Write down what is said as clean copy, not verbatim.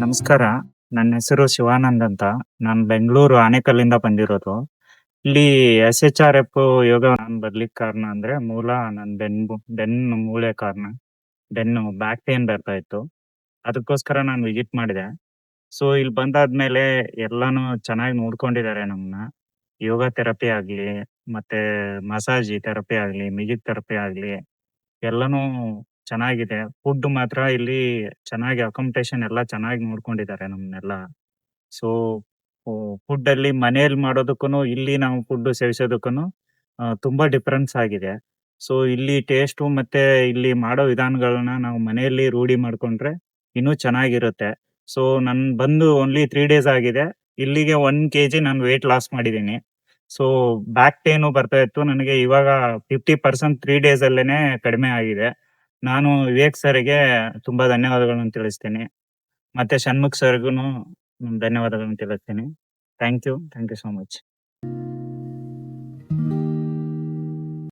ನಮಸ್ಕಾರ. ನನ್ನ ಹೆಸರು ಶಿವಾನಂದ್ ಅಂತ. ನಾನು ಬೆಂಗಳೂರು ಆನೇಕಲ್ಲಿಂದ ಬಂದಿರೋದು. ಇಲ್ಲಿ ಎಸ್.ಎಚ್.ಆರ್.ಎಫ್ ಯೋಗ ನಾನ್ ಬರ್ಲಿಕ್ಕೆ ಕಾರಣ ಅಂದ್ರೆ ಮೂಲ ನನ್ ಬೆನ್ನು ಮೂಳೆ ಕಾರಣ. ಬೆನ್ನು ಬ್ಯಾಕ್ ಪೇನ್ ಬರ್ತಾ ಇತ್ತು. ಅದಕ್ಕೋಸ್ಕರ ನಾನು ವಿಸಿಟ್ ಮಾಡಿದೆ. ಸೊ ಇಲ್ಲಿ ಬಂದಾದ್ಮೇಲೆ ಎಲ್ಲಾನು ಚೆನ್ನಾಗಿ ನೋಡ್ಕೊಂಡಿದ್ದಾರೆ ನಮ್ಮನ್ನ. ಯೋಗ ಥೆರಪಿ ಆಗ್ಲಿ, ಮತ್ತೆ ಮಸಾಜ್ ಥೆರಪಿ ಆಗ್ಲಿ, ಮ್ಯೂಸಿಕ್ ಥೆರಪಿ ಆಗ್ಲಿ ಎಲ್ಲಾನು ಚೆನ್ನಾಗಿದೆ. ಫುಡ್ ಮಾತ್ರ ಇಲ್ಲಿ ಚೆನ್ನಾಗಿ ಅಕಾಮಡೇಷನ್ ಎಲ್ಲ ಚೆನ್ನಾಗಿ ನೋಡ್ಕೊಂಡಿದ್ದಾರೆ ನಮ್ಮನ್ನೆಲ್ಲ. ಸೊ, ಫುಡ್ಡಲ್ಲಿ ಮನೇಲಿ ಮಾಡೋದಕ್ಕೂನು, ಇಲ್ಲಿ ನಾವು ಫುಡ್ ಸೇವಿಸೋದಕ್ಕೂನು ತುಂಬಾ ಡಿಫರೆನ್ಸ್ ಆಗಿದೆ. ಸೊ, ಇಲ್ಲಿ ಟೇಸ್ಟು ಮತ್ತೆ ಇಲ್ಲಿ ಮಾಡೋ ವಿಧಾನಗಳನ್ನ ನಾವು ಮನೆಯಲ್ಲಿ ರೂಢಿ ಮಾಡ್ಕೊಂಡ್ರೆ ಇನ್ನೂ ಚೆನ್ನಾಗಿರುತ್ತೆ. ಸೊ, ನನ್ ಬಂದು ಓನ್ಲಿ 3 ಡೇಸ್ ಆಗಿದೆ. ಇಲ್ಲಿಗೆ 1 ಕೆಜಿ ನಾನು ವೆಯ್ಟ್ ಲಾಸ್ ಮಾಡಿದ್ದೀನಿ. ಸೊ, ಬ್ಯಾಕ್ ಪೇನು ಬರ್ತಾ ಇತ್ತು. ನನಗೆ ಇವಾಗ 50% 3 ಡೇಸ್ ಅಲ್ಲೇನೆ ಕಡಿಮೆ ಆಗಿದೆ. ನಾನು ವಿವೇಕ್ ಸರ್‌ಗೆ ತುಂಬಾ ಧನ್ಯವಾದಗಳನ್ನ ತಿಳಿಸ್ತೀನಿ. ಮತ್ತೆ ಷಣ್ಮುಖ್ ಸರ್‌ಗೂನು ಧನ್ಯವಾದಗಳನ್ನ ತಿಳಿಸ್ತೀನಿ. Thank you. Thank you so much.